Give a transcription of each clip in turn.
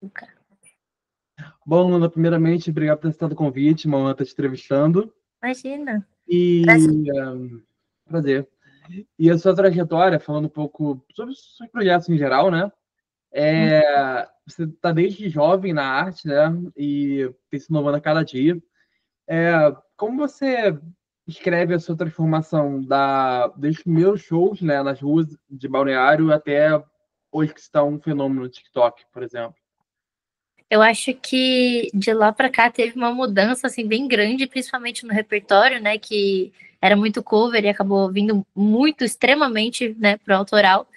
açúcar. Bom, Luna, primeiramente, obrigado por ter aceitado o convite, uma honra estar te entrevistando. Imagina. Prazer. E prazer. E a sua trajetória, falando um pouco sobre os seus projetos em geral, né? Você está desde jovem na arte, né? E tem se inovando a cada dia. É, como você escreve a sua transformação desde os primeiros shows, né, nas ruas de Balneário até hoje que está um fenômeno no TikTok, por exemplo? Eu acho que de lá para cá teve uma mudança assim bem grande, principalmente no repertório, né, que era muito cover e acabou vindo muito extremamente, né, pro autoral.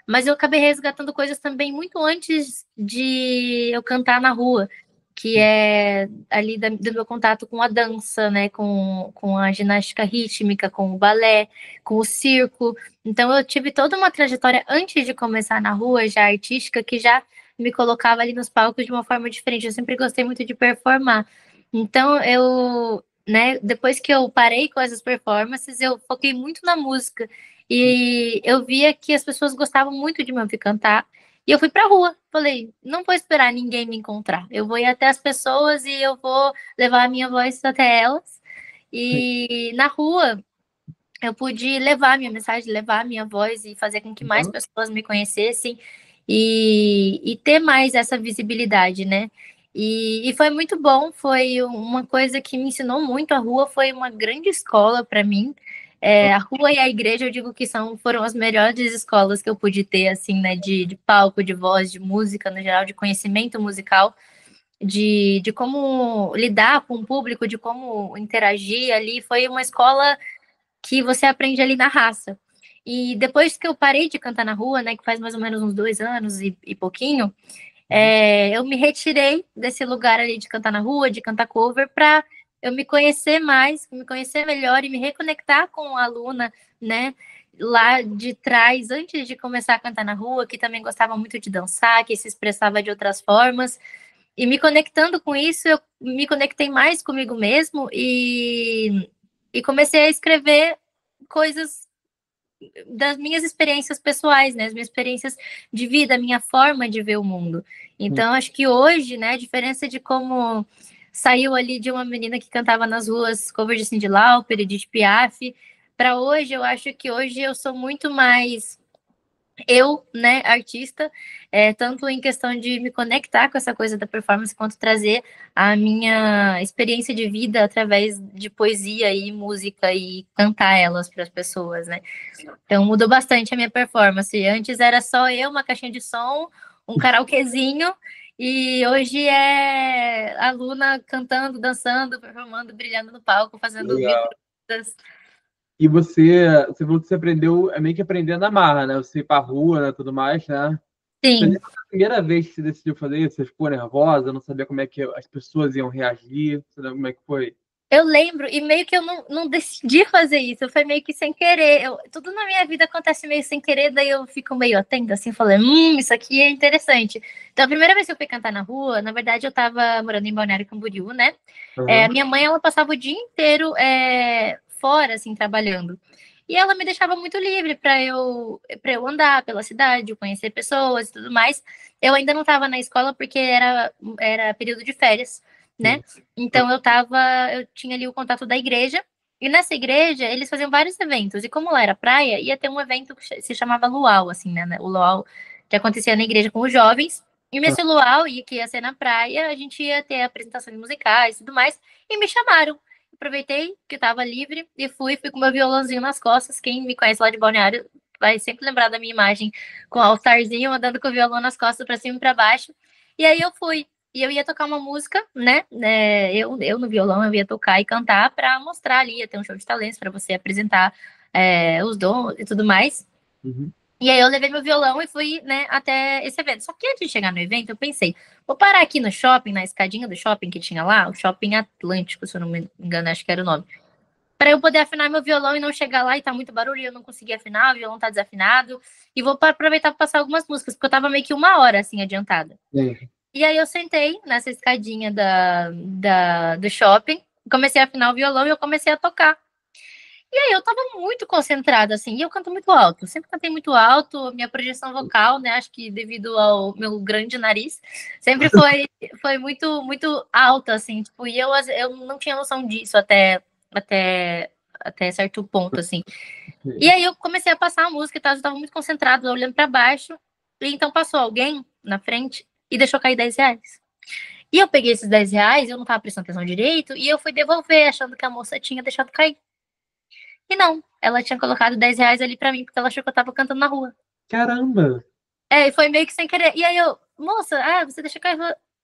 Mas eu acabei resgatando coisas também muito antes de eu cantar na rua, que é ali do meu contato com a dança, né, com a ginástica rítmica, com o balé, com o circo. Então eu tive toda uma trajetória antes de começar na rua, já artística, que já me colocava ali nos palcos de uma forma diferente. Eu sempre gostei muito de performar. Então eu, né, depois que eu parei com essas performances, eu foquei muito na música. E eu via que as pessoas gostavam muito de me ouvir cantar. E eu fui pra rua. Falei, não vou esperar ninguém me encontrar. Eu vou ir até as pessoas e eu vou levar a minha voz até elas. E na rua eu pude levar a minha mensagem, levar a minha voz e fazer com que mais Uhum. pessoas me conhecessem e ter mais essa visibilidade, né? E foi muito bom, foi uma coisa que me ensinou muito. A rua foi uma grande escola para mim. A rua e a igreja, eu digo que foram as melhores escolas que eu pude ter, assim, né? De palco, de voz, de música, no geral, de conhecimento musical, de como lidar com o público, de como interagir ali. Foi uma escola que você aprende ali na raça. E depois que eu parei de cantar na rua, né, que faz mais ou menos uns 2 anos e pouquinho, eu me retirei desse lugar ali de cantar na rua, de cantar cover, para eu me conhecer mais, me conhecer melhor e me reconectar com a aluna, né, lá de trás, antes de começar a cantar na rua, que também gostava muito de dançar, que se expressava de outras formas. E me conectando com isso, eu me conectei mais comigo mesmo e comecei a escrever coisas das minhas experiências pessoais, né? As minhas experiências de vida, a minha forma de ver o mundo. Então, acho que hoje, né, a diferença de como saiu ali de uma menina que cantava nas ruas cover de Cyndi Lauper, Edith Piaf, para hoje, eu acho que hoje eu sou muito mais eu, né, artista, tanto em questão de me conectar com essa coisa da performance, quanto trazer a minha experiência de vida através de poesia e música e cantar elas para as pessoas, né? Então mudou bastante a minha performance. Antes era só eu, uma caixinha de som, um karaokezinho, e hoje é a Luna cantando, dançando, performando, brilhando no palco, fazendo mil Legal. coisas. E você falou que você aprendeu, é meio que aprender na marra, né? Você ir pra rua, né, tudo mais, né? Você Sim. lembra da primeira vez que você decidiu fazer isso? Você ficou nervosa, não sabia como é que as pessoas iam reagir? Você lembra como é que foi? Eu lembro, e meio que eu não decidi fazer isso, foi meio que sem querer. Tudo na minha vida acontece meio sem querer, daí eu fico meio atenta, assim, falando, isso aqui é interessante. Então, a primeira vez que eu fui cantar na rua, na verdade, eu tava morando em Balneário Camboriú, né? A Uhum. minha mãe, ela passava o dia inteiro fora, assim, trabalhando. E ela me deixava muito livre para eu andar pela cidade, conhecer pessoas e tudo mais. Eu ainda não estava na escola porque era período de férias, né? Então eu tinha ali o contato da igreja, e nessa igreja eles faziam vários eventos, e como lá era praia, ia ter um evento que se chamava Luau, assim, né? O Luau que acontecia na igreja com os jovens, e nesse Luau, que ia ser na praia, a gente ia ter apresentações musicais e tudo mais, e me chamaram. Aproveitei que estava livre e fui com meu violãozinho nas costas. Quem me conhece lá de Balneário vai sempre lembrar da minha imagem com o altarzinho, andando com o violão nas costas para cima e para baixo. E aí eu fui. E eu ia tocar uma música, né? Eu no violão, eu ia tocar e cantar para mostrar ali, ia ter um show de talentos para você apresentar os dons e tudo mais. Uhum. E aí eu levei meu violão e fui, né, até esse evento. Só que antes de chegar no evento, eu pensei, vou parar aqui no shopping, na escadinha do shopping que tinha lá, o Shopping Atlântico, se eu não me engano, acho que era o nome. Para eu poder afinar meu violão e não chegar lá e tá muito barulho e eu não conseguir afinar, o violão tá desafinado. E vou aproveitar para passar algumas músicas, porque eu tava meio que 1 hora, assim, adiantada. Sim. E aí eu sentei nessa escadinha do shopping, comecei a afinar o violão e eu comecei a tocar. E aí eu tava muito concentrada, assim, e eu canto muito alto, eu sempre cantei muito alto, minha projeção vocal, né, acho que devido ao meu grande nariz, sempre foi muito, muito alta, assim, tipo, e eu não tinha noção disso até, até certo ponto, assim. E aí eu comecei a passar a música e tal, eu tava muito concentrada, olhando pra baixo, e então passou alguém na frente e deixou cair R$ 10. E eu peguei esses R$ 10, eu não tava prestando atenção direito, e eu fui devolver, achando que a moça tinha deixado cair. E não, ela tinha colocado R$ 10 ali pra mim, porque ela achou que eu tava cantando na rua. Caramba! É, e foi meio que sem querer. E aí eu, moça, você deixou cair.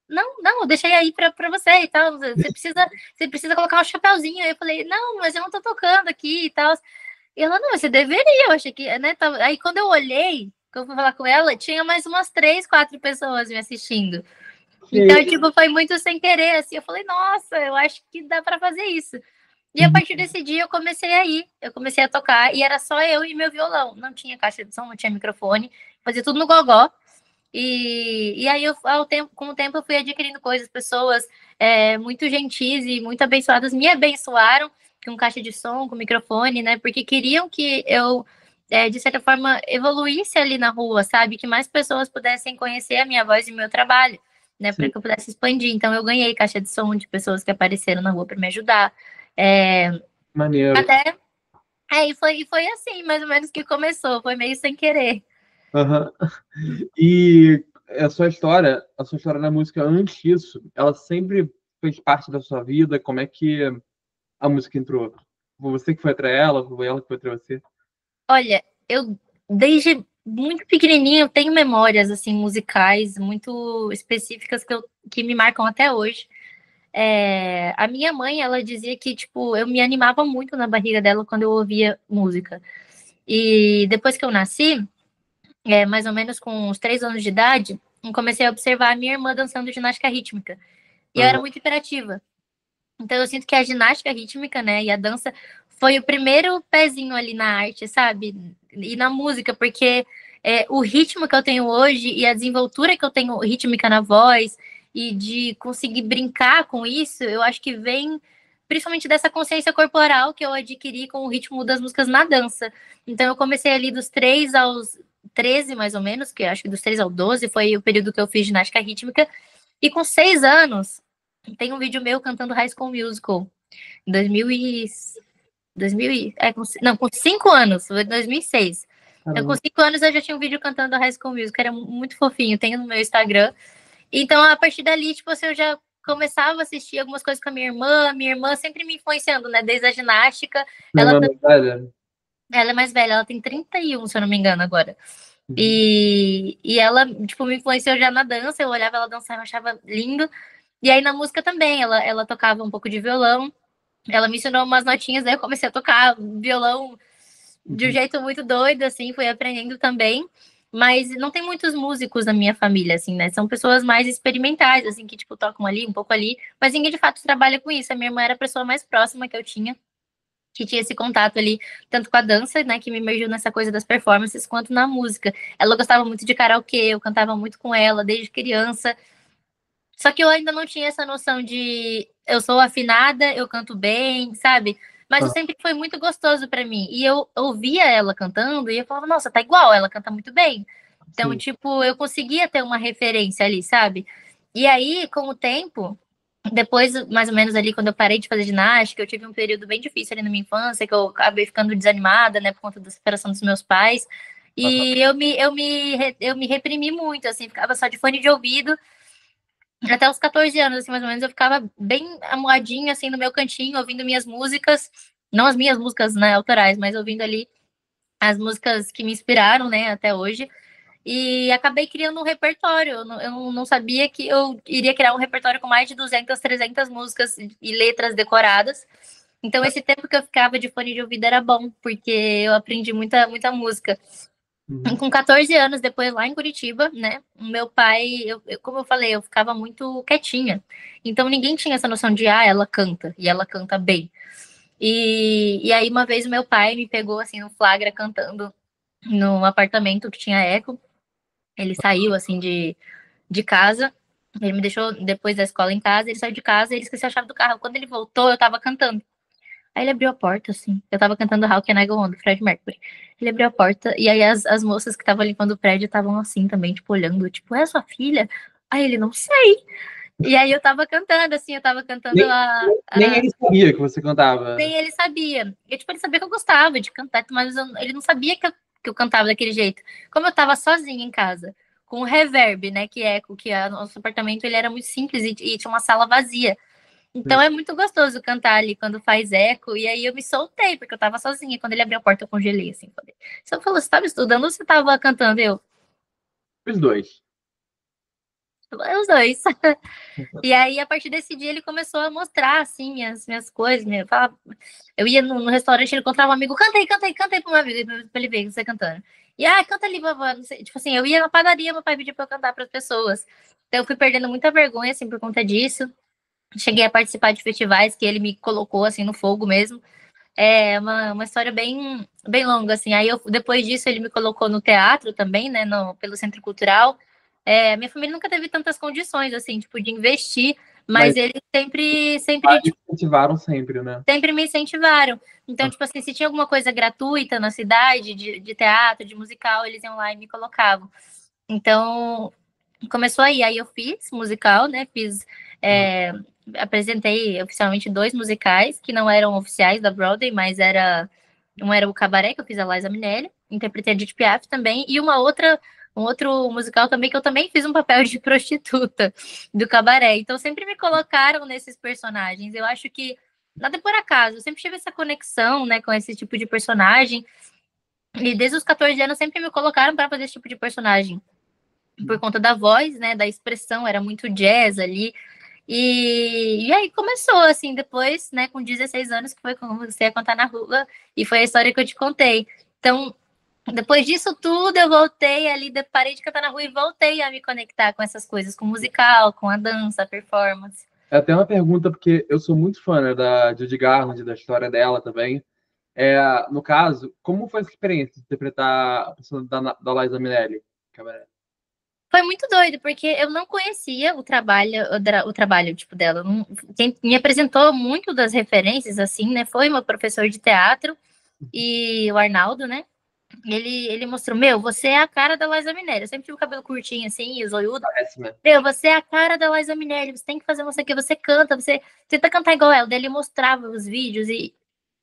Não, não, eu deixei aí pra você e tal. Você precisa colocar um chapéuzinho. Aí eu falei, não, mas eu não tô tocando aqui e tal. E ela, não, você deveria, eu achei que, né? Aí quando eu olhei, que eu fui falar com ela, tinha mais umas 3, 4 pessoas me assistindo. Então, Que... tipo, foi muito sem querer, assim. Eu falei, nossa, eu acho que dá pra fazer isso. E a Uhum. partir desse dia eu comecei a ir, eu comecei a tocar e era só eu e meu violão. Não tinha caixa de som, não tinha microfone, fazia tudo no gogó. E aí, com o tempo, eu fui adquirindo coisas, pessoas muito gentis e muito abençoadas me abençoaram com caixa de som, com microfone, né? Porque queriam que eu, de certa forma, evoluísse ali na rua, sabe? Que mais pessoas pudessem conhecer a minha voz e o meu trabalho, né? Para Sim, que eu pudesse expandir. Então, eu ganhei caixa de som de pessoas que apareceram na rua para me ajudar. É, maneiro. até. E foi assim, mais ou menos, que começou. Foi meio sem querer. Aham. E a sua história na música antes disso, ela sempre fez parte da sua vida? Como é que a música entrou? Foi você que foi atrás dela? Foi ela que foi atrás de você? Olha, eu desde muito pequenininha eu tenho memórias assim musicais muito específicas que me marcam até hoje. A minha mãe, ela dizia que tipo eu me animava muito na barriga dela quando eu ouvia música. E depois que eu nasci, mais ou menos com uns 3 anos de idade, eu comecei a observar a minha irmã dançando ginástica rítmica. E eu era Aham, muito hiperativa. Então eu sinto que a ginástica rítmica, né, e a dança foi o primeiro pezinho ali na arte, sabe? E na música, porque o ritmo que eu tenho hoje e a desenvoltura que eu tenho rítmica na voz e de conseguir brincar com isso, eu acho que vem principalmente dessa consciência corporal que eu adquiri com o ritmo das músicas na dança. Então eu comecei ali dos 3 aos 13, mais ou menos, que eu acho que dos 3 aos 12 foi o período que eu fiz ginástica rítmica. E com 6 anos, tem um vídeo meu cantando High School Musical. Em 2000 não, com 5 anos, foi em 2006. Então, com caramba. 5 anos, eu já tinha um vídeo cantando High School Musical, era muito fofinho, tenho no meu Instagram. Então, a partir dali, tipo assim, eu já começava a assistir algumas coisas com a minha irmã sempre me influenciando, né, desde a ginástica, Minha ela, irmã é mais velha? ela é mais velha, ela tem 31, se eu não me engano, agora. Uhum. E ela, tipo, me influenciou já na dança, eu olhava ela dançar, eu achava lindo. E aí na música também, ela tocava um pouco de violão, ela me ensinou umas notinhas, aí eu comecei a tocar violão de um Uhum. jeito muito doido, assim, fui aprendendo também. Mas não tem muitos músicos na minha família, assim, né? São pessoas mais experimentais, assim, que, tipo, tocam ali, um pouco ali. Mas ninguém, de fato, trabalha com isso. A minha irmã era a pessoa mais próxima que tinha esse contato ali, tanto com a dança, né, que me emergiu nessa coisa das performances, quanto na música. Ela gostava muito de karaokê, eu cantava muito com ela desde criança. Só que eu ainda não tinha essa noção de eu sou afinada, eu canto bem, sabe? Mas Ah, isso sempre foi muito gostoso pra mim. E eu ouvia ela cantando e eu falava, nossa, tá igual, ela canta muito bem. Então, sim. tipo, eu conseguia ter uma referência ali, sabe? E aí, com o tempo, depois, mais ou menos ali, quando eu parei de fazer ginástica, eu tive um período bem difícil ali na minha infância, que eu acabei ficando desanimada, né, por conta da separação dos meus pais. Aham. E eu me reprimi muito, assim, ficava só de fone de ouvido até os 14 anos, assim, mais ou menos, eu ficava bem amuadinha, assim, no meu cantinho, ouvindo minhas músicas, não as minhas músicas, né, autorais, mas ouvindo ali as músicas que me inspiraram, né, até hoje. E acabei criando um repertório. Eu não sabia que eu iria criar um repertório com mais de 200, 300 músicas e letras decoradas. Então, esse tempo que eu ficava de fone de ouvido era bom, porque eu aprendi muita, muita música. E Uhum. com 14 anos, depois lá em Curitiba, né? O meu pai, como eu falei, eu ficava muito quietinha. Então ninguém tinha essa noção de, ela canta, e ela canta bem. E aí uma vez o meu pai me pegou assim no flagra cantando no apartamento que tinha eco. Ele saiu assim de casa. Ele me deixou depois da escola em casa, ele saiu de casa e ele esqueceu a chave do carro. Quando ele voltou, eu tava cantando. Aí ele abriu a porta, assim. Eu tava cantando How Can I Go On, do Fred Mercury. Ele abriu a porta, e aí as moças que estavam limpando o prédio estavam assim também, tipo, olhando, tipo, é a sua filha? Aí ele, não sei. E aí eu tava cantando, assim, eu tava cantando Nem, nem ele sabia que você cantava. Nem ele sabia. Eu, tipo, ele sabia que eu gostava de cantar, mas ele não sabia que eu cantava daquele jeito. Como eu tava sozinha em casa, com o reverb, né, que é que nosso apartamento ele era muito simples e tinha uma sala vazia. Então é muito gostoso cantar ali quando faz eco. E aí eu me soltei, porque eu tava sozinha. Quando ele abriu a porta, eu congelei, assim. Falei. Você falou, você tava estudando ou você tava cantando? Eu, Os dois. os dois. E aí, a partir desse dia, ele começou a mostrar, assim, minhas coisas. Eu ia no restaurante, ele encontrava um amigo, canta aí pro meu amigo, pra ele ver você cantando. E, canta ali, vovó, não sei. Tipo assim, eu ia na padaria, meu pai pedia pra eu cantar pras pessoas. Então, eu fui perdendo muita vergonha, assim, por conta disso. Cheguei a participar de festivais que ele me colocou, assim, no fogo mesmo. É uma história bem longa, assim. Aí, depois disso, ele me colocou no teatro também, né, pelo Centro Cultural. Minha família nunca teve tantas condições, assim, tipo, de investir, Mas mas eles sempre, pais tipo, incentivaram sempre, né? sempre me incentivaram. Então, Ah, tipo assim, se tinha alguma coisa gratuita na cidade, de teatro, de musical, eles iam lá e me colocavam. Então, começou aí eu fiz musical, né? ah, É, apresentei oficialmente 2 musicais, que não eram oficiais da Broadway, mas um era o Cabaré, que eu fiz a Liza Minnelli, interpretei a Edith Piaf também, e um outro musical também, que eu também fiz um papel de prostituta do Cabaré. Então, sempre me colocaram nesses personagens. Eu acho que nada é por acaso, eu sempre tive essa conexão, né, com esse tipo de personagem, e desde os 14 anos sempre me colocaram para fazer esse tipo de personagem por conta da voz, né, da expressão, era muito jazz ali. E aí começou, assim, depois, né, com 16 anos, que foi quando eu comecei a contar na rua, e foi a história que eu te contei. Então, depois disso tudo, eu voltei ali, parei de cantar na rua e voltei a me conectar com essas coisas, com o musical, com a dança, a performance. é até uma pergunta, porque eu sou muito fã, né, da Judy Garland, da história dela também. No caso, como foi essa experiência de interpretar a pessoa da Liza Minnelli? Cabaré. Foi muito doido, porque eu não conhecia o trabalho tipo dela. Quem me apresentou muito das referências, assim, né, foi meu professor de teatro e o Arnaldo, né? Ele mostrou, meu, você é a cara da Liza Minnelli. Eu sempre tive o cabelo curtinho, assim, e zoiudo. Parece, né? Meu, você é a cara da Liza Minnelli. Você tem que fazer você que você canta, você tenta cantar igual ela. Daí ele mostrava os vídeos e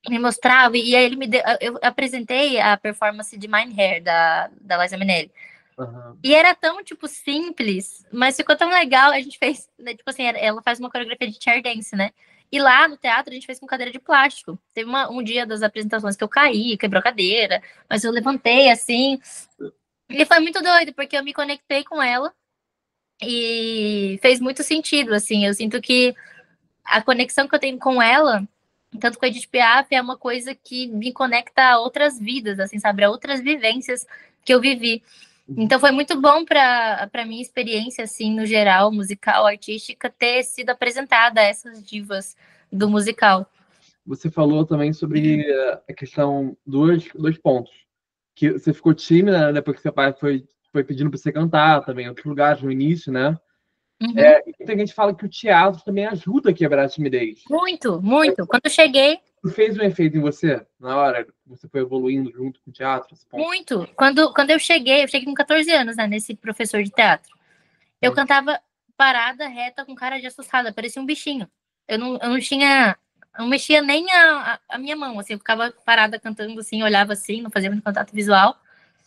me mostrava, e aí ele me deu, eu apresentei a performance de Mein Hair da Liza Minnelli. Aham. E era tão, tipo, simples, mas ficou tão legal. A gente fez, né, tipo assim, ela faz uma coreografia de chair dance, né? E lá no teatro a gente fez com cadeira de plástico. Teve um dia das apresentações que eu caí, quebrou a cadeira, mas eu levantei assim. E foi muito doido, porque eu me conectei com ela e fez muito sentido, assim. Eu sinto que a conexão que eu tenho com ela, tanto com a Edith Piaf, é uma coisa que me conecta a outras vidas, assim, sabe? A outras vivências que eu vivi. Uhum. Então foi muito bom para minha experiência, assim, no geral, musical, artística, ter sido apresentada a essas divas do musical. Você falou também sobre a questão dois pontos. Que você ficou tímida, né, depois que seu pai foi pedindo para você cantar também em outros lugares no início, né? Uhum. E muita gente fala que o teatro também ajuda a quebrar a timidez. Muito, muito. Quando eu cheguei, Fez um efeito em você na hora que você foi evoluindo junto com o teatro, esse ponto? muito. Quando eu cheguei com 14 anos, né, nesse professor de teatro. Eu Sim. cantava parada, reta, com cara de assustada, parecia um bichinho. Eu não tinha, não mexia nem a minha mão, assim, eu ficava parada cantando assim, olhava assim, não fazia muito contato visual.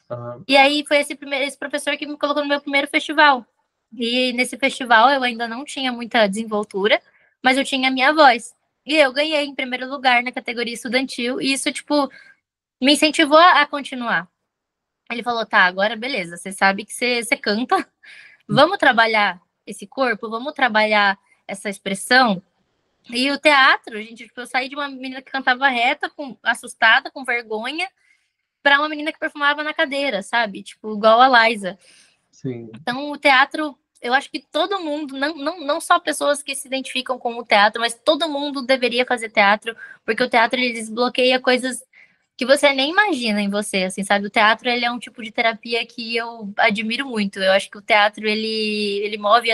Aham. E aí foi esse professor que me colocou no meu primeiro festival. E nesse festival eu ainda não tinha muita desenvoltura, mas eu tinha a minha voz. E eu ganhei em primeiro lugar na categoria estudantil, e isso, tipo, me incentivou a continuar. Ele falou: tá, agora beleza, você sabe que você canta, vamos trabalhar esse corpo, vamos trabalhar essa expressão. E o teatro, gente, tipo, eu saí de uma menina que cantava reta, assustada, com vergonha, para uma menina que perfumava na cadeira, sabe? Tipo, igual a Liza. Sim. Então, o teatro, eu acho que todo mundo, não só pessoas que se identificam com o teatro, mas todo mundo deveria fazer teatro, porque o teatro ele desbloqueia coisas que você nem imagina em você, assim, sabe? O teatro ele é um tipo de terapia que eu admiro muito. Eu acho que o teatro ele move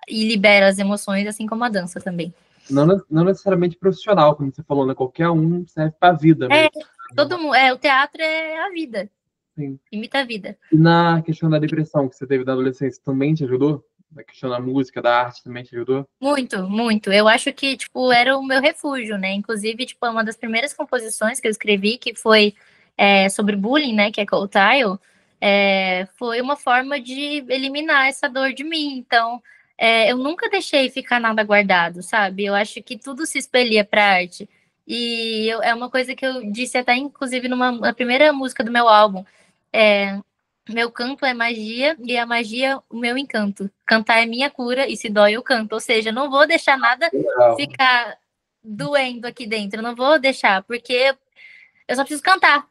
e libera as emoções, assim como a dança também. Não necessariamente profissional, como você falou, né? Qualquer um serve para a vida É, mesmo. todo mundo, o teatro é a vida, Sim. imita a vida. E na questão da depressão que você teve na adolescência, também te ajudou? Na questão da música, da arte, também te ajudou? Muito, muito. Eu acho que, tipo, era o meu refúgio, né? Inclusive, tipo, uma das primeiras composições que eu escrevi, que foi sobre bullying, né? Que é Cold Tile, foi uma forma de eliminar essa dor de mim. Então, eu nunca deixei ficar nada guardado, sabe? Eu acho que tudo se espelha pra arte. E é uma coisa que eu disse até, inclusive, na primeira música do meu álbum. É, meu canto é magia e a magia o meu encanto. Cantar é minha cura e se dói eu canto. Ou seja, não vou deixar nada Legal. ficar doendo aqui dentro. Não vou deixar, porque eu só preciso cantar.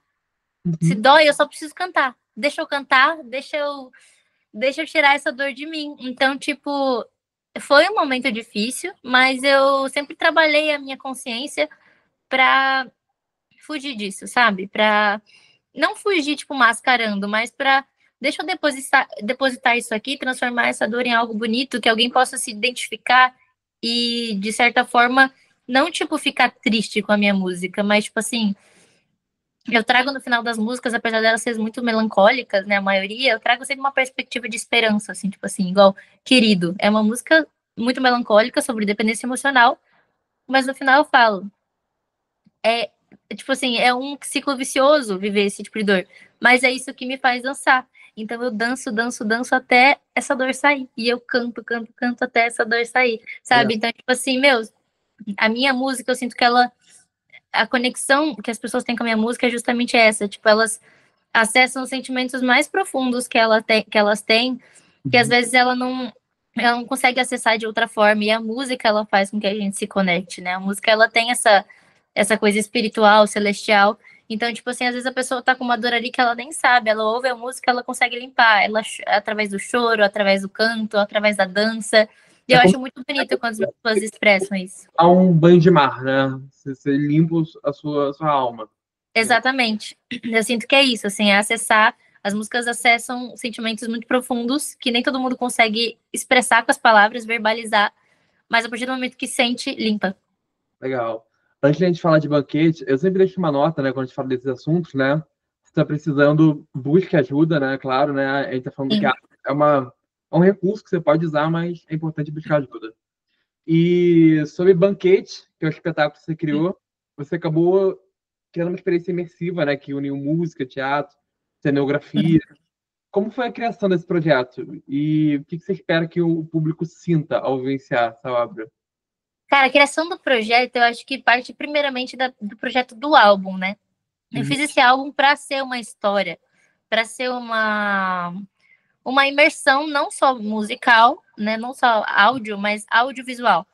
Se Uhum. dói, eu só preciso cantar. Deixa eu cantar, deixa eu tirar essa dor de mim. Então, tipo, foi um momento difícil, mas eu sempre trabalhei a minha consciência para fugir disso, sabe? Para não fugir, tipo, mascarando, mas para deixa eu depositar isso aqui, transformar essa dor em algo bonito, que alguém possa se identificar e, de certa forma, não, tipo, ficar triste com a minha música, mas, tipo assim, eu trago no final das músicas, apesar delas serem muito melancólicas, né, a maioria, eu trago sempre uma perspectiva de esperança, assim, tipo assim, igual Querido, é uma música muito melancólica sobre dependência emocional, mas no final eu falo, é, tipo assim, é um ciclo vicioso viver esse tipo de dor. Mas é isso que me faz dançar. Então eu danço, danço, danço até essa dor sair. E eu canto, canto, canto até essa dor sair. Legal. Sabe? Então, tipo assim, a minha música, eu sinto que a conexão que as pessoas têm com a minha música é justamente essa. Tipo, elas acessam os sentimentos mais profundos que elas têm, que às Uhum. vezes ela não consegue acessar de outra forma. E a música, ela faz com que a gente se conecte, né? A música, ela tem essa coisa espiritual, celestial. Então, tipo assim, às vezes a pessoa tá com uma dor ali que ela nem sabe, ela ouve a música, ela consegue limpar, através do choro, através do canto, através da dança. E É eu como acho muito bonito quando as pessoas expressam isso. a um banho de mar, né? Você limpa a sua alma. Exatamente. Eu sinto que é isso, assim, é acessar. As músicas acessam sentimentos muito profundos que nem todo mundo consegue expressar com as palavras, verbalizar, mas a partir do momento que sente, limpa. Legal. Antes de a gente falar de banquete, eu sempre deixo uma nota, né, quando a gente fala desses assuntos, né? Se está precisando, busque ajuda, né? Claro, né? A gente está falando que a Sim. arte é um recurso que você pode usar, mas é importante buscar ajuda. E sobre banquete, que é o espetáculo que você criou, você acabou criando uma experiência imersiva, né? Que uniu música, teatro, cenografia. Como foi a criação desse projeto? E o que você espera que o público sinta ao vivenciar essa obra? Cara, a criação do projeto, eu acho que parte primeiramente do projeto do álbum, né? Eu Uhum. fiz esse álbum para ser uma história, para ser uma imersão não só musical, né, não só áudio, mas audiovisual.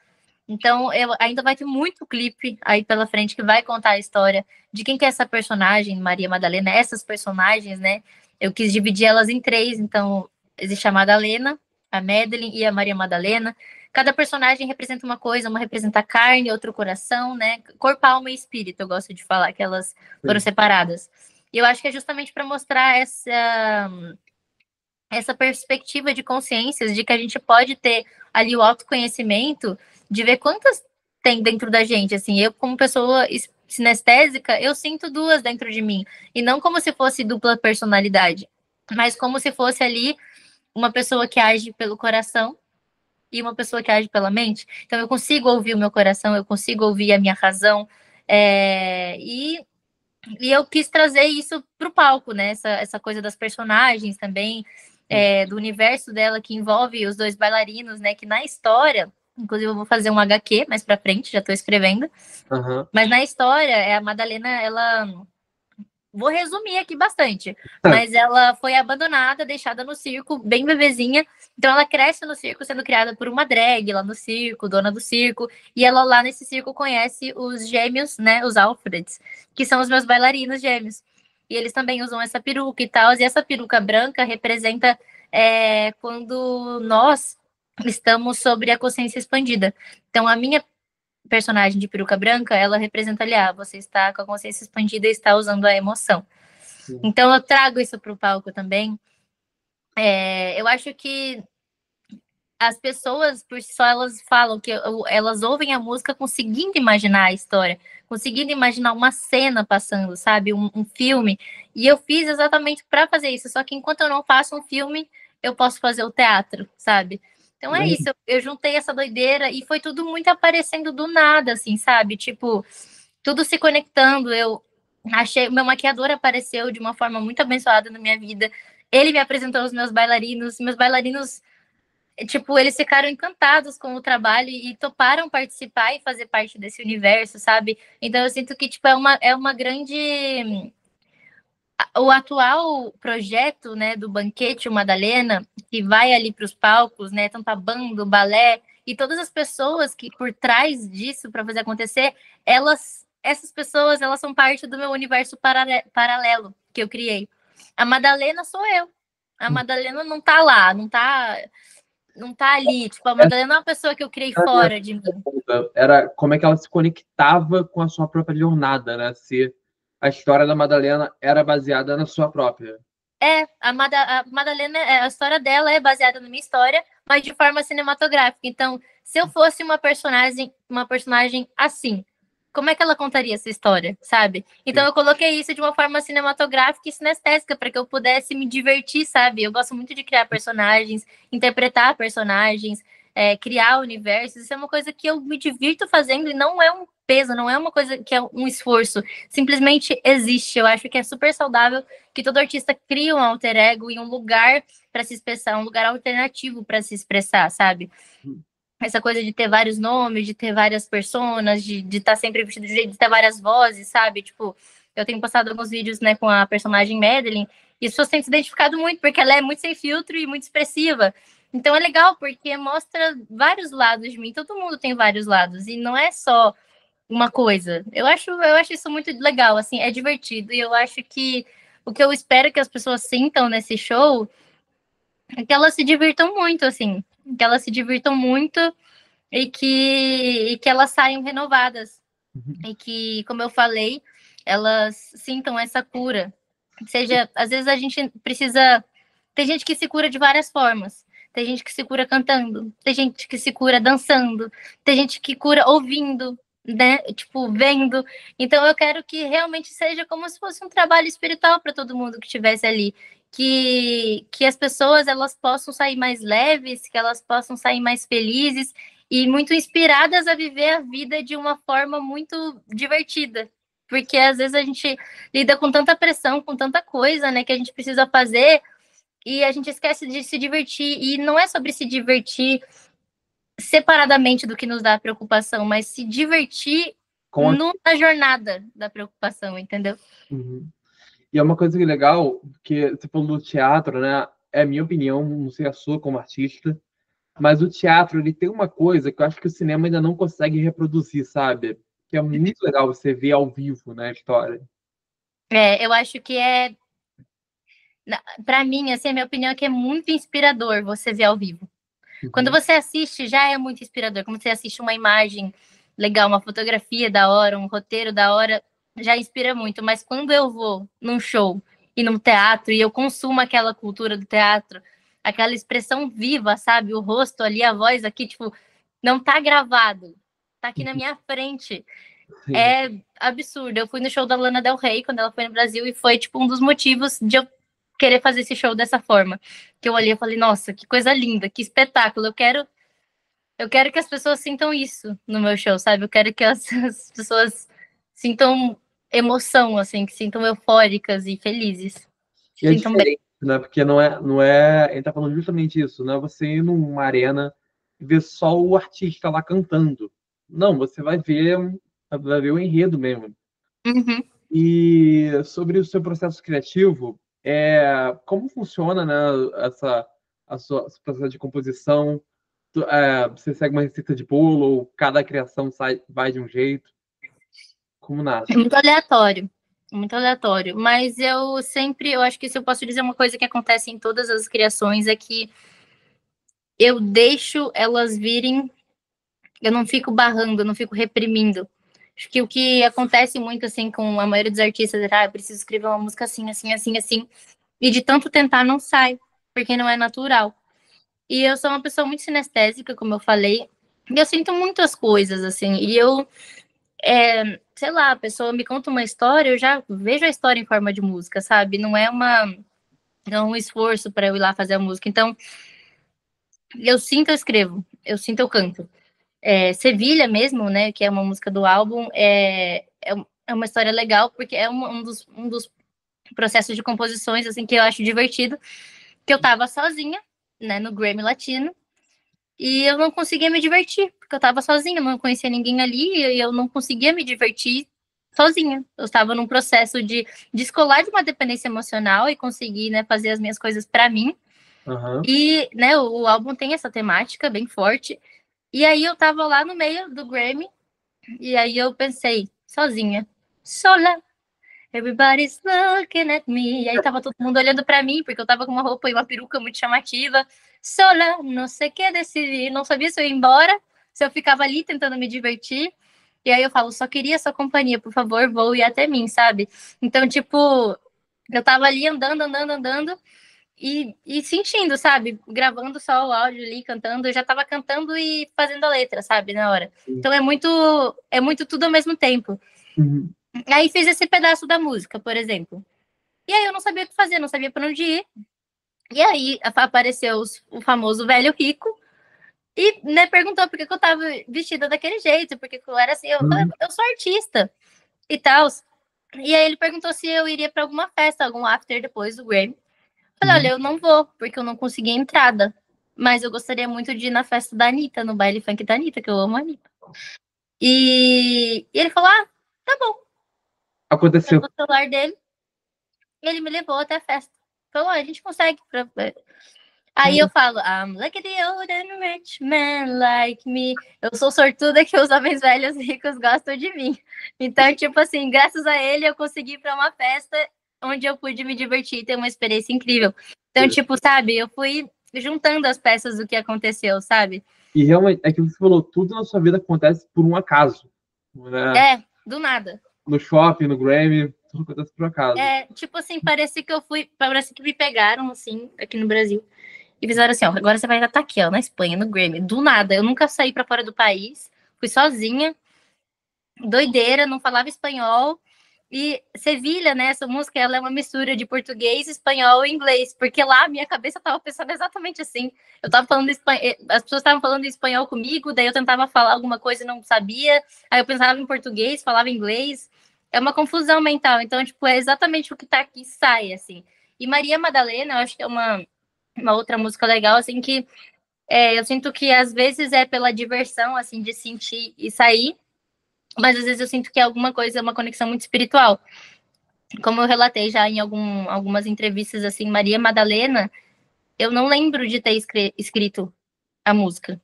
Então, ainda vai ter muito clipe aí pela frente que vai contar a história de quem que é essa personagem, Maria Madalena, essas personagens, né? Eu quis dividir elas em três, então existe a Madalena, a Madeline e a Maria Madalena. Cada personagem representa uma coisa, uma representa a carne, outro coração, né? Corpo, alma e espírito, eu gosto de falar que elas foram Sim. separadas. E eu acho que é justamente para mostrar essa perspectiva de consciências, de que a gente pode ter ali o autoconhecimento, de ver quantas tem dentro da gente. Assim, eu, como pessoa sinestésica, eu sinto duas dentro de mim. E não como se fosse dupla personalidade, mas como se fosse ali uma pessoa que age pelo coração e uma pessoa que age pela mente. Então, eu consigo ouvir o meu coração, eu consigo ouvir a minha razão. E eu quis trazer isso para o palco, né? Essa coisa das personagens também, do universo dela que envolve os dois bailarinos, né? Que na história, inclusive eu vou fazer um HQ mais para frente, já estou escrevendo, Aham. mas na história, a Madalena, ela vou resumir aqui bastante, mas ela foi abandonada, deixada no circo, bem bebezinha. Então ela cresce no circo sendo criada por uma drag lá no circo, dona do circo, e ela lá nesse circo conhece os gêmeos, né, os Alfreds, que são os meus bailarinos gêmeos. E eles também usam essa peruca e tal, e essa peruca branca representa quando nós estamos sobre a consciência expandida. Então a minha personagem de peruca branca, ela representa ali, você está com a consciência expandida e está usando a emoção. Sim. Então eu trago isso para o palco também. Eu acho que as pessoas, por si só, elas falam que elas ouvem a música conseguindo imaginar a história, conseguindo imaginar uma cena passando, sabe? Um filme. E eu fiz exatamente para fazer isso. Só que enquanto eu não faço um filme, eu posso fazer o teatro, sabe? Então é isso. Eu juntei essa doideira e foi tudo muito aparecendo do nada, assim, sabe? Tipo, tudo se conectando. Eu achei. Meu maquiador apareceu de uma forma muito abençoada na minha vida. Ele me apresentou os meus bailarinos. Meus bailarinos tipo, eles ficaram encantados com o trabalho e toparam participar e fazer parte desse universo, sabe? Então eu sinto que, tipo, é uma grande... O atual projeto, né, do Banquete o Madalena, que vai ali para os palcos, né, tanto a banda, o balé, e todas as pessoas que por trás disso para fazer acontecer, essas pessoas, elas são parte do meu universo paralelo que eu criei. A Madalena sou eu. A Madalena não tá lá, não tá ali. Tipo, a Madalena é uma pessoa que eu criei fora de mim. Era como é que ela se conectava com a sua própria jornada, né? Se a história da Madalena era baseada na sua própria. A Madalena, a história dela é baseada na minha história, mas de forma cinematográfica. Então, se eu fosse uma personagem assim, como é que ela contaria essa história, sabe? Então, Sim. eu coloquei isso de uma forma cinematográfica e sinestésica para que eu pudesse me divertir, sabe? Eu gosto muito de criar personagens, interpretar personagens, criar universos. Isso é uma coisa que eu me divirto fazendo e não é um peso, não é uma coisa que é um esforço. Simplesmente existe. Eu acho que é super saudável que todo artista cria um alter ego e um lugar para se expressar, um lugar alternativo para se expressar, sabe? Essa coisa de ter vários nomes, de ter várias personas, de estar sempre vestido de jeito, de ter várias vozes, sabe? Tipo, eu tenho postado alguns vídeos, né, com a personagem Madeline, e as pessoas têm se identificado muito, porque ela é muito sem filtro e muito expressiva. Então é legal, porque mostra vários lados de mim, todo mundo tem vários lados, e não é só uma coisa. Eu acho isso muito legal, assim, é divertido. E eu acho que o que eu espero que as pessoas sintam nesse show é que elas se divirtam muito, assim. Que elas se divirtam muito e que elas saiam renovadas. E que, como eu falei, elas sintam essa cura. Seja, às vezes a gente precisa. Tem gente que se cura de várias formas. Tem gente que se cura cantando, tem gente que se cura dançando, tem gente que cura ouvindo, né? Tipo, vendo. Então eu quero que realmente seja como se fosse um trabalho espiritual para todo mundo que estivesse ali. Que as pessoas elas possam sair mais leves, que elas possam sair mais felizes e muito inspiradas a viver a vida de uma forma muito divertida. Porque às vezes a gente lida com tanta pressão, com tanta coisa, né, que a gente precisa fazer e a gente esquece de se divertir. E não é sobre se divertir separadamente do que nos dá preocupação, mas se divertir Com a... na jornada da preocupação, entendeu? Uhum. E é uma coisa que é legal, que você falou do teatro, né? É a minha opinião, não sei a sua como artista, mas o teatro, ele tem uma coisa que eu acho que o cinema ainda não consegue reproduzir, sabe? Que é muito legal você ver ao vivo, né, a história. Eu acho que para mim, assim, a minha opinião é que é muito inspirador você ver ao vivo. Quando Uhum. você assiste, já é muito inspirador. Quando você assiste uma imagem legal, uma fotografia da hora, um roteiro da hora, já inspira muito. Mas quando eu vou num show e num teatro e eu consumo aquela cultura do teatro, aquela expressão viva, sabe? O rosto ali, a voz aqui, tipo, não tá gravado. Tá aqui na minha frente. Sim. É absurdo. Eu fui no show da Lana Del Rey quando ela foi no Brasil e foi, tipo, um dos motivos de eu querer fazer esse show dessa forma. Que eu olhei e falei, nossa, que coisa linda, que espetáculo. Eu quero que as pessoas sintam isso no meu show, sabe? Eu quero que as pessoas sintam emoção, assim, que sintam eufóricas e felizes. Se E é sintam bem. diferente, né? Porque não é, ele tá falando justamente isso, não é você ir numa arena e ver só o artista lá cantando. Não, você vai ver o enredo mesmo. Uhum. E sobre o seu processo criativo, como funciona, né, esse processo de composição? Você segue uma receita de bolo ou cada criação vai de um jeito? Como É nasce? muito aleatório. Muito aleatório. Mas eu acho que se eu posso dizer uma coisa que acontece em todas as criações é que eu deixo elas virem, eu não fico barrando, eu não fico reprimindo. Acho que o que acontece muito, assim, com a maioria dos artistas é, eu preciso escrever uma música assim, assim, assim, assim. E de tanto tentar, não sai, porque não é natural. E eu sou uma pessoa muito sinestésica, como eu falei. E eu sinto muitas coisas, assim. E eu, sei lá, a pessoa me conta uma história, eu já vejo a história em forma de música, sabe? Não é um esforço para eu ir lá fazer a música. Então, eu sinto, eu escrevo. Eu sinto, eu canto. Sevilha mesmo, né? Que é uma música do álbum. É uma história legal, porque é um dos processos de composições, assim, que eu acho divertido. Que eu tava sozinha, né? No Grammy Latino. E eu não conseguia me divertir, porque eu estava sozinha, não conhecia ninguém ali e eu não conseguia me divertir sozinha. Eu estava num processo de descolar de uma dependência emocional e conseguir, né, fazer as minhas coisas para mim. Aham. E, né, o álbum tem essa temática bem forte. E aí eu estava lá no meio do Grammy e aí eu pensei, sozinha, sola, everybody's looking at me. E aí tava todo mundo olhando para mim, porque eu tava com uma roupa e uma peruca muito chamativa. Sola, não sei o que decidir. Não sabia se eu ia embora, se eu ficava ali tentando me divertir. E aí eu falo, só queria sua companhia, por favor, voe até mim, sabe? Então, tipo, eu tava ali andando e sentindo, sabe? Gravando só o áudio ali, cantando. Eu já tava cantando e fazendo a letra, sabe? Na hora. Então é muito tudo ao mesmo tempo. Uhum. Aí fiz esse pedaço da música, por exemplo. E aí eu não sabia o que fazer, não sabia para onde ir. E aí apareceu o famoso velho rico e, né, perguntou por que eu tava vestida daquele jeito, porque eu era assim, eu falei, Uhum. eu sou artista e tal. E aí ele perguntou se eu iria para alguma festa, algum after depois do Grammy. Eu falei, olha, Uhum. eu não vou, porque eu não consegui entrada. Mas eu gostaria muito de ir na festa da Anitta, no baile funk da Anitta, que eu amo a Anitta. E ele falou, ah, tá bom. Pegou Aconteceu. o celular dele e ele me levou até a festa. Falou, a gente consegue. Aí eu Cara, falo, I'm lucky the old and rich man like me. Eu sou sortuda que os homens velhos ricos gostam de mim. Então, tipo assim, graças a ele eu consegui ir pra uma festa onde eu pude me divertir e ter uma experiência incrível. Então, tipo, sabe, eu fui juntando as peças do que aconteceu, sabe? e realmente, é que você falou, tudo na sua vida acontece por um acaso, né? Do nada. No shopping, no Grammy, tudo acontece por acaso. Tipo assim, parece que me pegaram, assim, aqui no Brasil. E fizeram assim, ó, agora você vai estar aqui, ó, na Espanha, no Grammy. Do nada, eu nunca saí pra fora do país, fui sozinha, doideira, não falava espanhol. E Sevilha, né, essa música, ela é uma mistura de português, espanhol e inglês, porque lá a minha cabeça tava pensando exatamente assim. Eu tava falando espanhol, as pessoas estavam falando espanhol comigo, daí eu tentava falar alguma coisa e não sabia, aí eu pensava em português, falava inglês. É uma confusão mental, então, tipo, é exatamente o que tá aqui sai, assim. E Maria Madalena, eu acho que é uma outra música legal, assim, que eu sinto que às vezes é pela diversão, assim, de sentir e sair, mas às vezes eu sinto que é alguma coisa, uma conexão muito espiritual. Como eu relatei já em algumas entrevistas, assim, Maria Madalena, eu não lembro de ter escrito a música.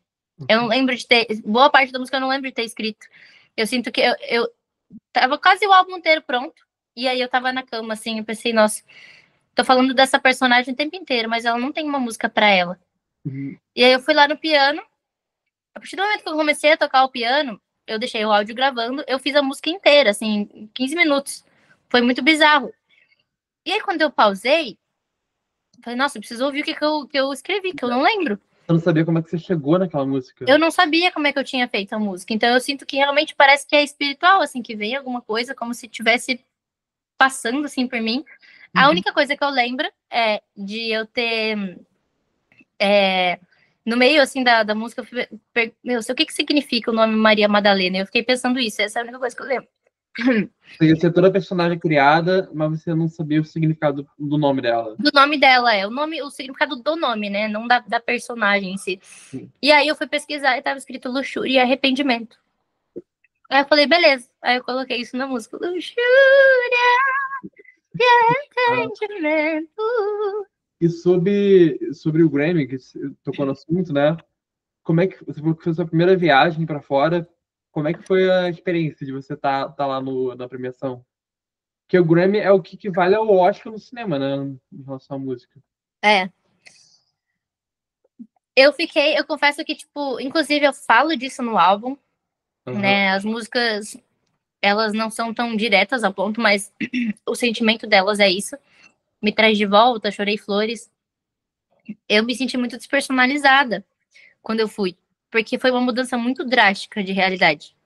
Eu não lembro de ter. Boa parte da música eu não lembro de ter escrito. Eu sinto que eu tava quase o álbum inteiro pronto. E aí eu tava na cama, assim, eu pensei, nossa, tô falando dessa personagem o tempo inteiro, mas ela não tem uma música pra ela. Uhum. E aí eu fui lá no piano. A partir do momento que eu comecei a tocar o piano, eu deixei o áudio gravando, eu fiz a música inteira, assim, em 15 minutos. Foi muito bizarro. E aí, quando eu pausei, eu falei, nossa, eu preciso ouvir o que eu escrevi, que eu não lembro. Eu não sabia como é que você chegou naquela música. Eu não sabia como é que eu tinha feito a música. Então, eu sinto que realmente parece que é espiritual, assim, que vem alguma coisa, como se tivesse passando, assim, por mim. A Uhum. única coisa que eu lembro é de eu ter. é, no meio, assim, da música, eu fui, meu, sei o que significa o nome Maria Madalena. Eu fiquei pensando isso, essa é a única coisa que eu lembro. Você ia ser toda a personagem criada, mas você não sabia o significado do nome dela. Do nome dela, o significado do nome, né? Não da personagem em si. Sim. E aí eu fui pesquisar e tava escrito luxúria e arrependimento. Aí eu falei, beleza. Aí eu coloquei isso na música. Luxúria Ah, e arrependimento. e sobre o Grammy, que você tocou no assunto, né? Como é que você falou que foi a sua primeira viagem para fora? Como é que foi a experiência de você tá lá na premiação? Porque o Grammy é o que equivale ao Oscar no cinema, né? Em relação à música. É. Eu confesso que, tipo, inclusive eu falo disso no álbum, Aham. né? As músicas, elas não são tão diretas ao ponto, mas o sentimento delas é isso. Me traz de volta, chorei flores. eu me senti muito despersonalizada quando eu fui, porque foi uma mudança muito drástica de realidade.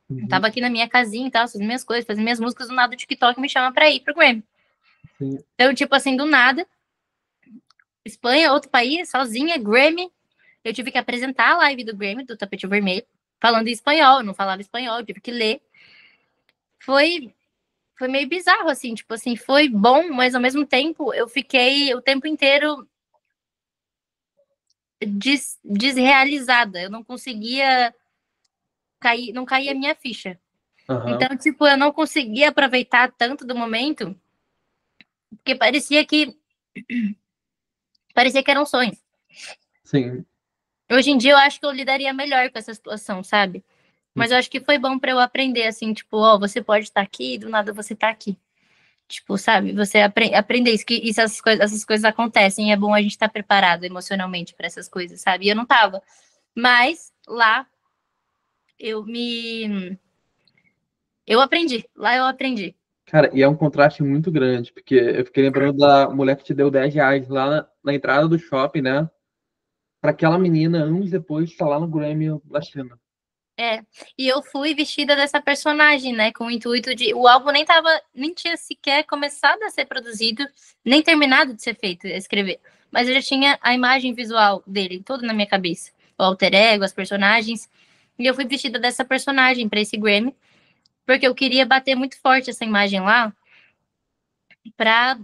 Eu Uhum. tava aqui na minha casinha e tal, fazendo minhas coisas, fazendo minhas músicas, do nada o TikTok me chama pra ir pro Grammy. Sim. Então, tipo assim, do nada, Espanha, outro país, sozinha, Grammy, eu tive que apresentar a live do Grammy, do Tapete Vermelho, falando em espanhol, eu não falava espanhol, eu tive que ler. Foi, foi meio bizarro, assim, tipo assim, foi bom, mas ao mesmo tempo eu fiquei o tempo inteiro desrealizada, eu não conseguia cair, não caía a minha ficha. Aham. Então, tipo, eu não conseguia aproveitar tanto do momento, porque parecia que era um sonho. Sim. Hoje em dia eu acho que eu lidaria melhor com essa situação, sabe? Mas eu acho que foi bom pra eu aprender, assim, tipo, ó, você pode estar aqui e do nada você tá aqui. Tipo, sabe? Você aprender isso, que isso, essas coisas acontecem. E é bom a gente estar preparado emocionalmente pra essas coisas, sabe? E eu não tava. Mas lá eu me. Eu aprendi. Lá eu aprendi. Cara, e é um contraste muito grande, porque eu fiquei lembrando da mulher que te deu R$ 10 lá na entrada do shopping, né? Pra aquela menina, anos depois, estar lá no Grammy Latino. É, e eu fui vestida dessa personagem, né, com o intuito de, o álbum nem tinha sequer começado a ser produzido, nem terminado de ser feito, escrever, mas eu já tinha a imagem visual dele toda na minha cabeça, o alter ego, as personagens, e eu fui vestida dessa personagem para esse Grammy, porque eu queria bater muito forte essa imagem lá, pra,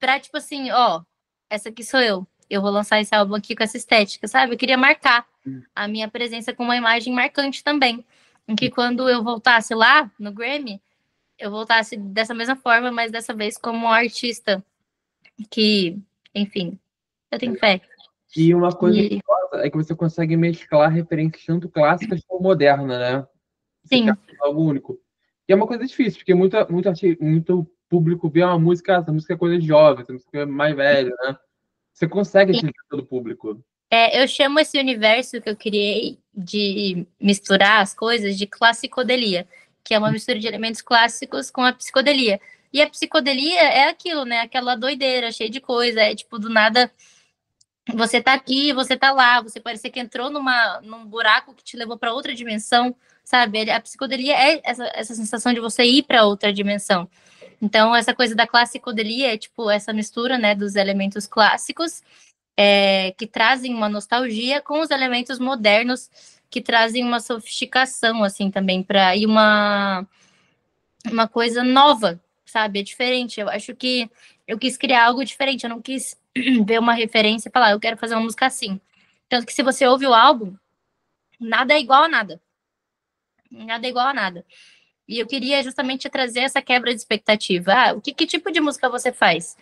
pra tipo assim, ó, essa aqui sou eu vou lançar esse álbum aqui com essa estética, sabe? Eu queria marcar a minha presença com uma imagem marcante também. Em que quando eu voltasse lá no Grammy, eu voltasse dessa mesma forma, mas dessa vez como um artista que, enfim, eu tenho fé. E uma coisa E, curiosa é que você consegue mesclar referências tanto clássicas como modernas, né? Você quer sim, algo único. E é uma coisa difícil, porque muito público vê uma música, essa música é coisa de jovem, essa música é mais velha, né? Você consegue sim. atingir todo o público. Eu chamo esse universo que eu criei de misturar as coisas de classicodelia, que é uma mistura de elementos clássicos com a psicodelia. E a psicodelia é aquilo, né? Aquela doideira, cheia de coisa. É tipo, do nada, você tá aqui, você tá lá, você parece que entrou num buraco que te levou para outra dimensão, sabe? A psicodelia é essa sensação de você ir para outra dimensão. Então, essa coisa da classicodelia é tipo essa mistura, né, dos elementos clássicos que trazem uma nostalgia com os elementos modernos que trazem uma sofisticação, assim, também, para ir uma coisa nova, sabe? É diferente. Eu acho que eu quis criar algo diferente, eu não quis ver uma referência e falar, eu quero fazer uma música assim. Tanto que se você ouve o álbum, nada é igual a nada. Nada é igual a nada. E eu queria justamente trazer essa quebra de expectativa. Ah, que tipo de música você faz?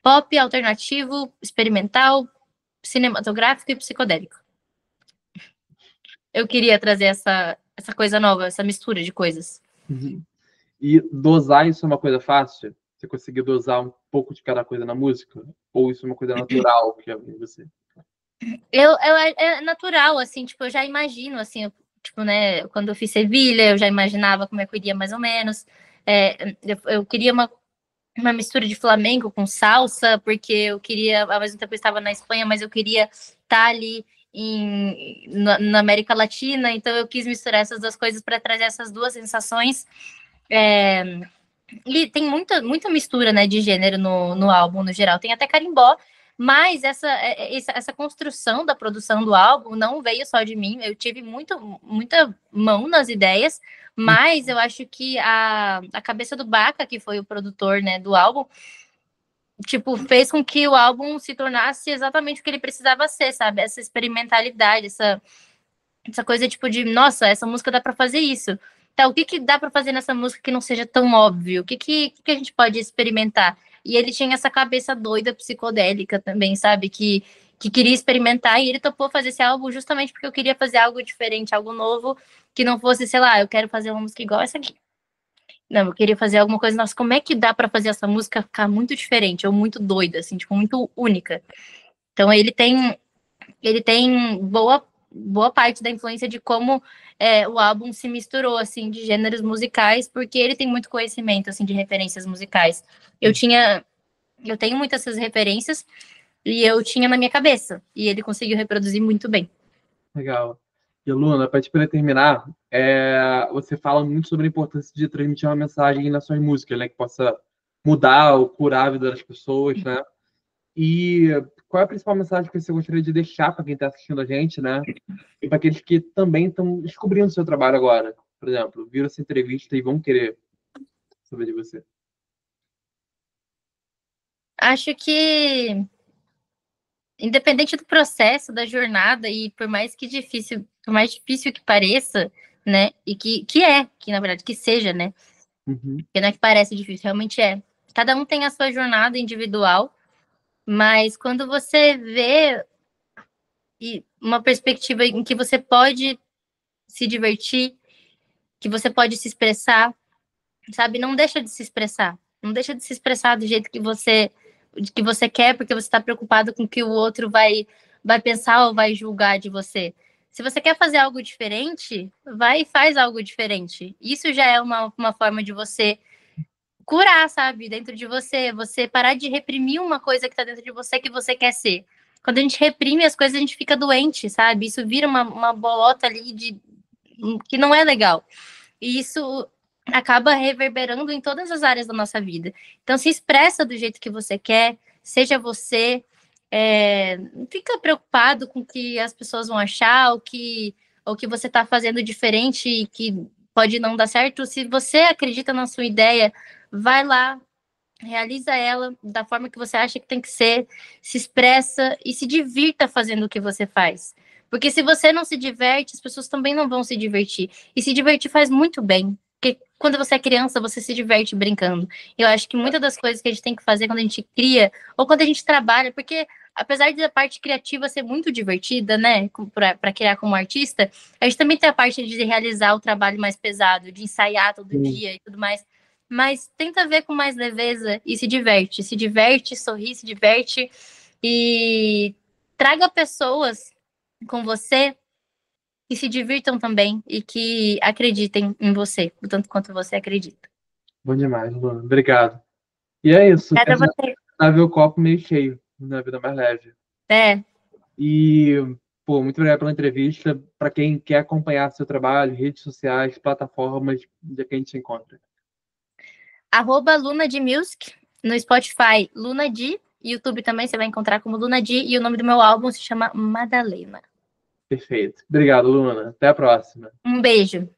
Pop, alternativo, experimental, cinematográfico e psicodélico. Eu queria trazer essa coisa nova, essa mistura de coisas. Uhum. E dosar isso é uma coisa fácil? Você conseguir dosar um pouco de cada coisa na música? Ou isso é uma coisa natural que é em você? É natural, assim, tipo, eu já imagino, assim, tipo, né, quando eu fiz Sevilha, eu já imaginava como é que eu iria mais ou menos. Eu queria uma mistura de flamenco com salsa, porque eu queria, ao mesmo tempo eu estava na Espanha, mas eu queria estar ali na América Latina, então eu quis misturar essas duas coisas para trazer essas duas sensações. É, e tem muita mistura, né, de gênero no álbum, no geral. Tem até carimbó, mas essa construção da produção do álbum não veio só de mim. Eu tive muita mão nas ideias, mas eu acho que a cabeça do Baca, que foi o produtor, né, do álbum, tipo, fez com que o álbum se tornasse exatamente o que ele precisava ser, sabe? Essa experimentalidade, essa coisa tipo de, nossa, essa música dá para fazer isso. Tá, o que que dá para fazer nessa música que não seja tão óbvio? O que a gente pode experimentar? E ele tinha essa cabeça doida psicodélica também, sabe? Que queria experimentar e ele topou fazer esse álbum justamente porque eu queria fazer algo diferente, algo novo, que não fosse, sei lá, eu quero fazer uma música igual essa aqui. Não, eu queria fazer alguma coisa, nossa, como é que dá para fazer essa música ficar muito diferente ou muito doida, assim, tipo, muito única? Então ele tem boa parte da influência de como o álbum se misturou assim de gêneros musicais, porque ele tem muito conhecimento assim de referências musicais. Eu tenho muitas essas referências, e eu tinha na minha cabeça. E ele conseguiu reproduzir muito bem. Legal. E, Luna, para te poder terminar, você fala muito sobre a importância de transmitir uma mensagem nas suas músicas, né? Que possa mudar ou curar a vida das pessoas, né? E qual é a principal mensagem que você gostaria de deixar para quem está assistindo a gente, né? E para aqueles que também estão descobrindo o seu trabalho agora, por exemplo, viram essa entrevista e vão querer saber de você. Acho que, independente do processo, da jornada, e por mais difícil que pareça, né? E que na verdade, que seja, né? Uhum. Porque não é que parece difícil, realmente é. Cada um tem a sua jornada individual, mas quando você vê uma perspectiva em que você pode se divertir, que você pode se expressar, sabe? Não deixa de se expressar. Não deixa de se expressar do jeito que você quer, porque você está preocupado com o que o outro vai pensar ou vai julgar de você. Se você quer fazer algo diferente, vai e faz algo diferente. Isso já é uma forma de você curar, sabe? Dentro de você. Você parar de reprimir uma coisa que está dentro de você que você quer ser. Quando a gente reprime as coisas, a gente fica doente, sabe? Isso vira uma bolota ali que não é legal. E isso acaba reverberando em todas as áreas da nossa vida. Então, se expressa do jeito que você quer, seja você. Não fica preocupado com o que as pessoas vão achar, ou que você está fazendo diferente e que pode não dar certo. Se você acredita na sua ideia, vai lá, realiza ela da forma que você acha que tem que ser, se expressa e se divirta fazendo o que você faz. Porque se você não se diverte, as pessoas também não vão se divertir. E se divertir faz muito bem. Porque quando você é criança, você se diverte brincando. Eu acho que muitas das coisas que a gente tem que fazer quando a gente cria, ou quando a gente trabalha, porque apesar da parte criativa ser muito divertida, né, para criar como artista, a gente também tem a parte de realizar o trabalho mais pesado, de ensaiar todo Sim. dia e tudo mais. Mas tenta ver com mais leveza e se diverte. Se diverte, sorri, se diverte e traga pessoas com você que se divirtam também e que acreditem em você, o tanto quanto você acredita. Bom demais, Luna. Obrigado. E é isso. Obrigada Tenta a você. ver o copo meio cheio, na vida mais leve. É, E, pô, muito obrigado pela entrevista. Para quem quer acompanhar seu trabalho, redes sociais, plataformas, onde é que a gente se encontra? @LunaDMusic no Spotify, Lunadi, YouTube também você vai encontrar como Lunadi, e o nome do meu álbum se chama Madalena. Perfeito. Obrigado, Luna. Até a próxima. Um beijo.